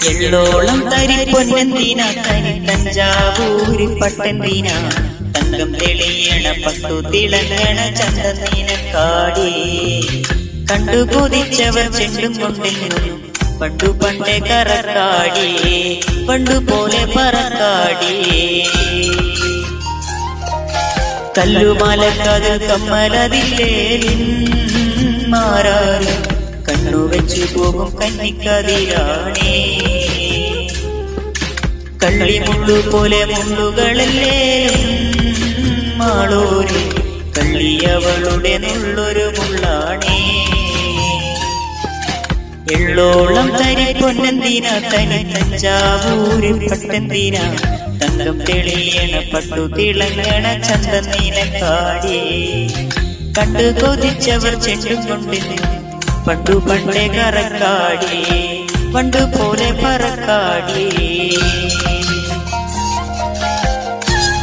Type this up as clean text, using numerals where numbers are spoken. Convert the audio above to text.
എള്ളോളം തരി പൊന്നെന്തിന തനി തഞ്ചാവൂര് പട്ടെന്തിന തങ്കം തെളിയണ പട്ടു തിളങ്ങണ ചന്തനീനക്കാടി കണ്ടു കൊതിച്ചവർ ചെണ്ടും കൊണ്ടെന്നും പണ്ടു പണ്ടേ കറക്കാടി പണ്ടുപോലെ പറക്കാടി കല്ലുമാലക്കത് കമ്മലതില്ലേ മാറാറ് കണ്ണു വെച്ചു പോകും കന്നിക്കതിരാണേ കള്ളിമുള്ളു പോലെ മുള്ളുകളല്ലേ മാളൂര് കള്ളിയവളുടെ നുള്ളൊരു മുള്ളാണേ എള്ളോളം തരി പൊന്നെന്തിന തനി തഞ്ചാവൂര് പട്ടെന്തിന തങ്കം തെളിയണ പട്ടു തിളങ്ങണ ചന്തനീനക്കാടി കണ്ടു കൊതിച്ചവർ ചെണ്ടും കൊണ്ടിന് പണ്ടു പണ്ടേ കറക്കാടി പണ്ടു പോലെ പറക്കാടി